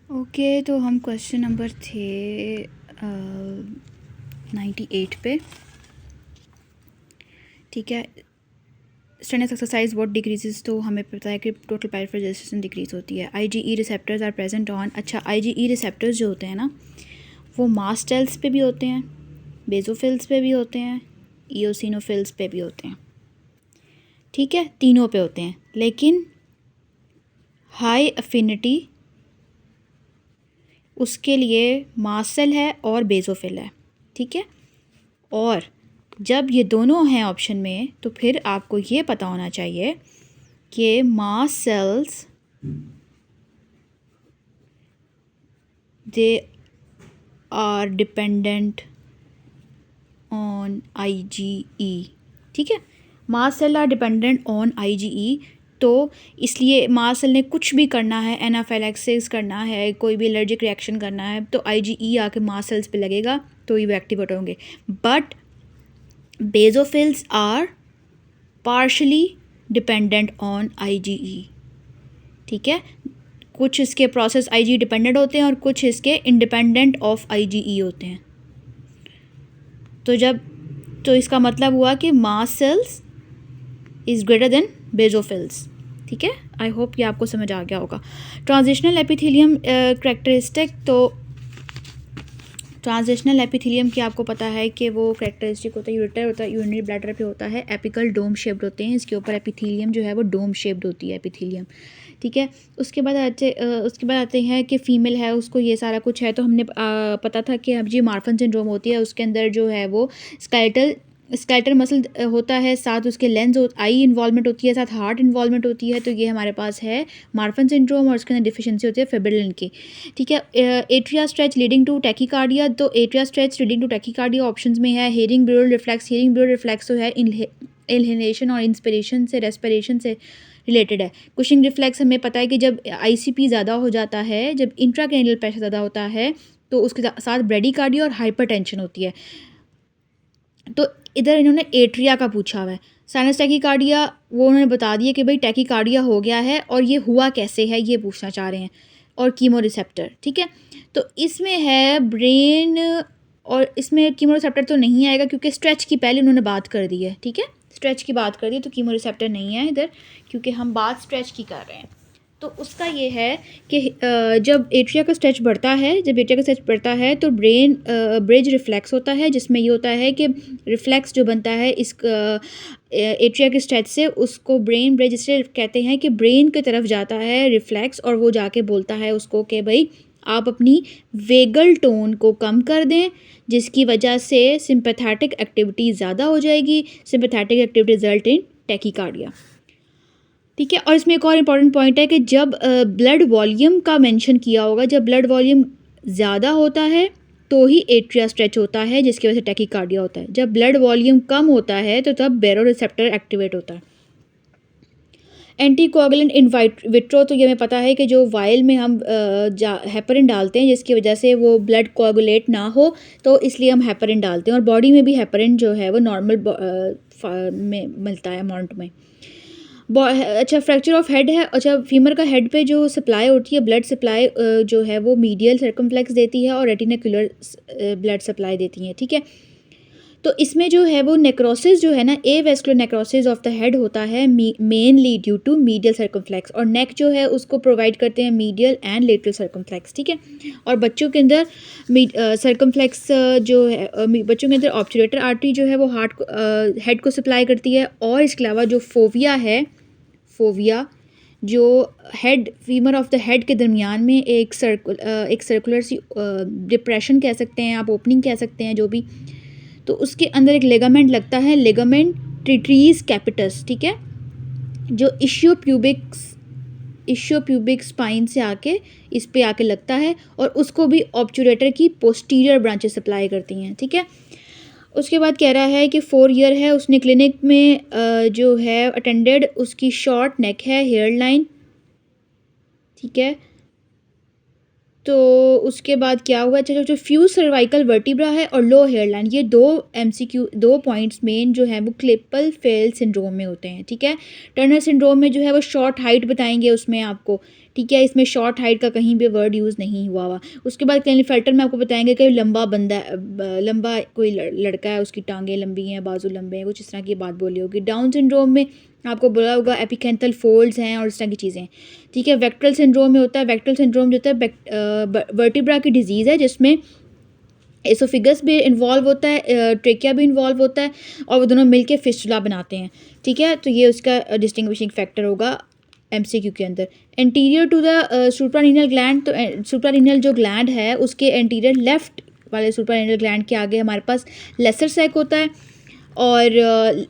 Okay, तो हम question number थे 98 पे। ठीक है, स्टेनस एक्सरसाइज व्हाट डिक्रीजेस, तो हमें पता है कि टोटल पायरिफेरल रेजिस्टेंस डिक्रीज होती है। IgE receptors are present on, अच्छा आईजीई रिसेप्टर्स जो होते हैं ना वो मास्ट सेल्स पे भी होते हैं, बेसोफिल्स पे भी होते हैं, इओसिनोफिल्स पे भी होते हैं। ठीक है, तीनों पे होते हैं, लेकिन हाई अफिनिटी उसके लिए मास्ट सेल है और बेसोफिल है। ठीक है, और जब ये दोनों हैं ऑप्शन में तो फिर आपको ये पता होना चाहिए कि mast cells they are dependent on IgE. ठीक है, mast cell are dependent on IgE, तो इसलिए मास्ट सेल ने कुछ भी करना है, एनाफिलैक्सिस करना है, कोई भी एलर्जिक रिएक्शन करना है, तो आईजीई आके मास्ट सेल्स पे लगेगा तो ये एक्टिवेट होंगे। But basophils are partially dependent on IgE. ठीक है, कुछ इसके प्रोसेस आईजीई डिपेंडेंट होते हैं और कुछ इसके इंडिपेंडेंट ऑफ आईजीई होते हैं। तो इसका मतलब हुआ कि mast cells is greater than basophils. ठीक है, आई होप ये आपको समझ आ गया होगा। ट्रांजिशनल एपिथेलियम करेक्टरिस्टिक, तो ट्रांजिशनल एपिथेलियम की आपको पता है कि वो करेक्टरिस्टिक होता है, यूरेटर होता है, यूरिनरी ब्लैडर पे होता है, एपिकल डोम शेप्ड होते हैं, इसके ऊपर एपिथेलियम जो है वो डोम शेप्ड होती है एपिथेलियम। ठीक है, उसके बाद आते हैं कि फ़ीमेल है उसको ये सारा कुछ है, तो हमने पता था कि अब जी मार्फन सिंड्रोम होती है, उसके अंदर जो है वो स्केलेटल मसल होता है, साथ उसके लेंस आई इन्वॉल्वमेंट होती है, साथ हार्ट इन्वॉल्वमेंट होती है, तो ये हमारे पास है मार्फन सिंड्रोम और उसके अंदर डिफिशिएंसी होती है फिब्रिलिन की। ठीक है, atria stretch leading to tachycardia, तो atria stretch leading to tachycardia options में है। Hering Breuer reflex, Hering Breuer reflex तो है इनहेलेशन और इंस्पिरेशन से रेस्पिरेशन से रिलेटेड है। कुशिंग रिफ्लेक्स हमें पता है कि जब आईसीपी ज़्यादा हो जाता है, जब इंट्राक्रैनियल प्रेशर ज़्यादा होता है, तो उसके साथ ब्रेडिकार्डिया और हाइपरटेंशन होती है। तो इधर इन्होंने एट्रिया का पूछा हुआ है। साइनस टैकीकार्डिया वो उन्होंने बता दिया कि भाई टैकीकार्डिया हो गया है और ये हुआ कैसे है ये पूछना चाह रहे हैं, और कीमो रिसेप्टर। ठीक है, तो इसमें है ब्रेन, और इसमें कीमो रिसेप्टर तो नहीं आएगा क्योंकि स्ट्रेच की पहले उन्होंने बात कर दी है। ठीक है, स्ट्रेच की बात कर दी, तो कीमो रिसेप्टर नहीं है इधर, क्योंकि हम बात स्ट्रेच की कर रहे हैं। तो उसका ये है कि जब एट्रिया का स्ट्रेच बढ़ता है तो ब्रेन ब्रिज रिफ्लेक्स होता है, जिसमें ये होता है कि रिफ्लेक्स जो बनता है इस एट्रिया के स्ट्रेच से, उसको ब्रेन ब्रिज इसलिए कहते हैं कि ब्रेन की तरफ जाता है रिफ्लेक्स, और वो जाके बोलता है उसको कि भाई आप अपनी वेगल टोन को कम कर दें, जिसकी वजह से सिंपैथेटिक एक्टिविटी ज़्यादा हो जाएगी। Sympathetic activity result in tachycardia. ठीक है, और इसमें एक और इम्पॉर्टेंट पॉइंट है कि जब ब्लड वॉल्यूम का मेंशन किया होगा, जब ब्लड वॉल्यूम ज़्यादा होता है तो ही एट्रिया स्ट्रेच होता है, जिसकी वजह से टैकीकार्डिया होता है। जब ब्लड वॉल्यूम कम होता है तो तब बेरो रिसेप्टर एक्टिवेट होता है। एंटीकोगुलेंट इन विट्रो, तो ये हमें पता है कि जो वायल में हम हेपरिन डालते हैं, जिसकी वजह से वो ब्लड कोगुलेट ना हो, तो इसलिए हम हेपरिन डालते हैं, और बॉडी में भी हेपरिन जो है वो नॉर्मल में मिलता है अमाउंट में। अच्छा, फ्रैक्चर ऑफ हेड है। अच्छा, फीमर का हेड पे जो सप्लाई होती है, ब्लड सप्लाई जो है वो मीडियल सर्कमफ्लेक्स देती है और रेटिनाकुलर ब्लड सप्लाई देती है। ठीक है, तो इसमें जो है वो नेक्रोसिस जो है ना, avascular necrosis of the head होता है mainly due to medial circumflex, और नेक जो है उसको प्रोवाइड करते हैं मीडियल एंड लेटरल सर्कमफ्लेक्स। ठीक है, और बच्चों के अंदर सर्कमफ्लेक्स जो है, बच्चों के अंदर ऑब्चुलेटर आर्टरी जो है वो हेड को सप्लाई करती है, और इसके अलावा जो फोविया जो head femur of the head के दरमियान में एक सर्कुलर सी डिप्रेशन कह सकते हैं आप, ओपनिंग कह सकते हैं, जो भी, तो उसके अंदर एक लेगामेंट लगता है, लेगामेंट ट्रिट्रीज कैपिटस। ठीक है, जो इशियोप्यूबिक स्पाइन से आके इस पे आके लगता है, और उसको भी ऑब्चुलेटर की पोस्टीरियर ब्रांचेस सप्लाई करती हैं। ठीक है, उसके बाद कह रहा है कि 4 ईयर है, उसने क्लिनिक में जो है अटेंडेड, उसकी शॉर्ट नेक है, हेयर लाइन। ठीक है, तो उसके बाद क्या हुआ, अच्छा जो फ्यूज सर्वाइकल वर्टिब्रा है और लो हेयर लाइन, ये दो पॉइंट्स मेन जो है वो क्लिपल फेल सिंड्रोम में होते हैं। ठीक है, टर्नर सिंड्रोम में जो है वो शॉर्ट हाइट बताएंगे उसमें आपको। ठीक है, इसमें शॉर्ट हाइट का कहीं भी वर्ड यूज़ नहीं हुआ हुआ। उसके बाद क्लिनेफेल्टर में आपको बताएंगे कि लंबा बंदा लंबा कोई लड़का है, उसकी टांगें लंबी हैं, बाजू लंबे हैं, कुछ इस तरह की बात बोली होगी। डाउन सिंड्रोम में आपको बोला होगा एपिकेंथल फोल्ड्स हैं और इस तरह की चीज़ें, ठीक है। वेक्ट्रल सिंड्रोम में होता है, वेक्ट्रल सिंड्रोम जो होता है वर्टिब्रा की डिजीज़ है जिसमें एसोफिगस भी इन्वॉल्व होता है, ट्रेकिया भी इन्वॉल्व होता है और वो दोनों मिलके फिस्टुला बनाते हैं, ठीक है। तो ये उसका डिस्टिंग्विशिंग फैक्टर होगा एमसीक्यू के अंदर। Anterior to the suprarenal gland, तो सुप्रारीनल जो ग्लैंड है उसके एंटीरियर लेफ्ट वाले सुप्रारीनल ग्लैंड के आगे हमारे पास लेसर सैक होता है और